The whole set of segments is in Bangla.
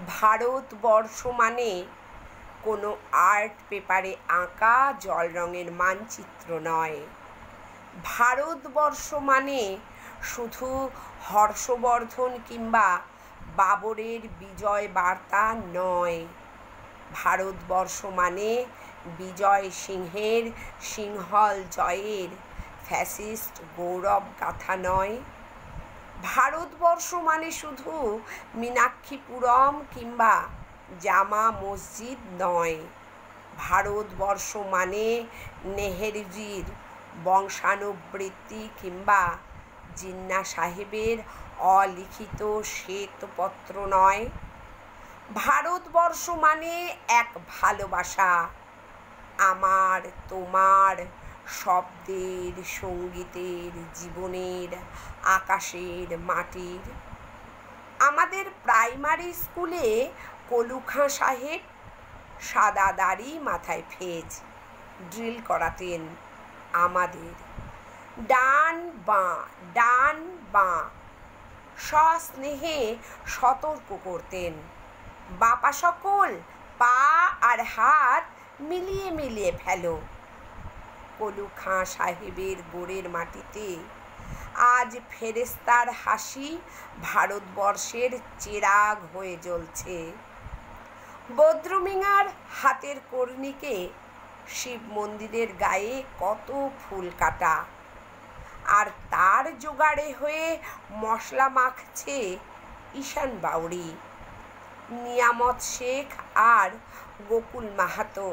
ভারতবর্ষ মানে কোনো আর্ট পেপারে আঁকা জল রঙের মানচিত্র নয়। ভারতবর্ষ মানে শুধু হর্ষবর্ধন কিংবা বাবরের বিজয় বার্তা নয়। ভারতবর্ষ মানে বিজয় সিংহের সিংহল জয়ের ফ্যাসিস্ট গৌরব গাথা নয়। ভারতবর্ষ মানে শুধু মীনাক্ষীপুরম কিংবা জামা মসজিদ নয়। ভারতবর্ষ মানে নেহেরুজির বংশানুবৃত্তি কিংবা জিন্না সাহেবের অলিখিত শ্বেতপত্র নয়। ভারতবর্ষ মানে এক ভালোবাসা, আমার তোমার, শব্দের, সঙ্গীতের, জীবনের, আকাশের, মাটির। আমাদের প্রাইমারি স্কুলে কলু খাঁ সাহেব সাদা দাড়ি, মাথায় ফেজ ড্রিল করাতেন আমাদের। ডান বাঁ ডান বাঁ সস্নেহে সতর্ক করতেন। বাপা সকল পা আর হাত মিলিয়ে মিলিয়ে ফেলো। কলু খাঁ সাহেবের গোড়ের মাটিতে আজ ফেরেস্তার হাসি ভারতবর্ষের চেরাগ হয়ে জ্বলছে। বদ্রমিঙার হাতের কর্ণিকে শিব মন্দিরের গায়ে কত ফুল কাটা, আর তার জোগাড়ে হয়ে মশলা মাখছে ঈশান বাউরি, নিয়ামত শেখ আর গোকুল মাহাতো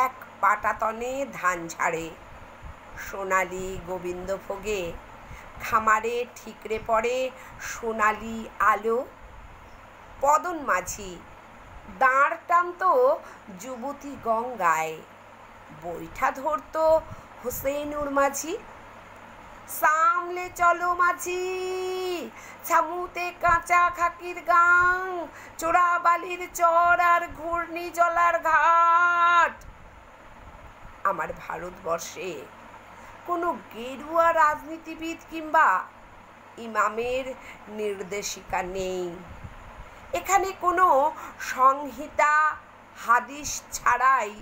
এক পাটাতনে ধান ঝাড়ে। সোনালি গোবিন্দভোগে খামারে ঠিকরে পড়ে সোনালি আলো। পদন মাঝি দাঁড় টানত যুবতী গঙ্গায়, বৈঠা ধরত হোসেনুর মাঝি। সামলে চলো মাঝি, ছামুতে কাঁচা খাকির গাং, চোরাবালির চর আর ঘূর্ণি জলার ঘাট। আমার ভারতবর্ষে কোনো গেরুয়া রাজনীতিবিদ কিংবা ইমামের নির্দেশিকা নেই। এখানে কোনো সংহিতা হাদিস ছাড়াই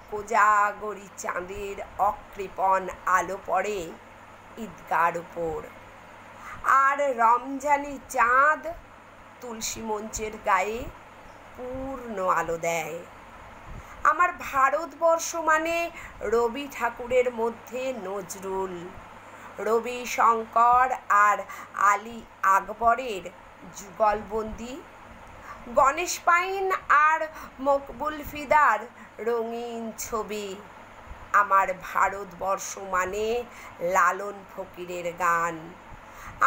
কোজাগরি চাঁদের অকৃপণ আলো পড়ে ঈদগার উপর, আর রমজানি চাঁদ তুলসী মঞ্চের গায়ে পূর্ণ আলো দেয়। আমার ভারতবর্ষ মানে রবি ঠাকুরের মধ্যে নজরুল, রবি শঙ্কর আর আলী আকবরের যুগলবন্দি, গণেশ পাইন আর মকবুল ফিদার রঙিন ছবি। আমার ভারতবর্ষ মানে লালন ফকিরের গান।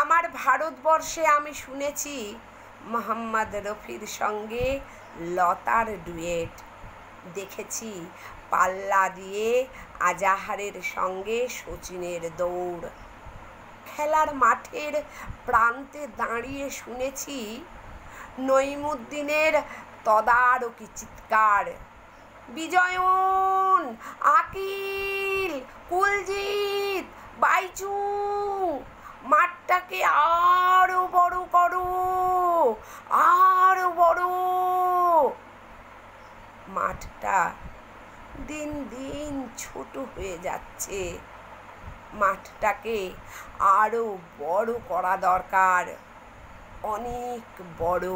আমার ভারতবর্ষে আমি শুনেছি মোহাম্মদ রফির সঙ্গে লতার ডুয়েট, দেখেছি পাল্লা দিয়ে আজাহারের সঙ্গে শচীনের দৌড়, খেলার মাঠের প্রান্তে দাঁড়িয়ে শুনেছি নইমুদ্দিনের তদারকি চিৎকার, বিজয়ন, আকিল, কুলজিৎ, বাইচুং, মাঠটাকে আরো বড় করো, আরো বড়। মাঠটা দিন দিন ছোট হয়ে যাচ্ছে, মাঠটাকে আরো বড় করা দরকার, অনেক বড়।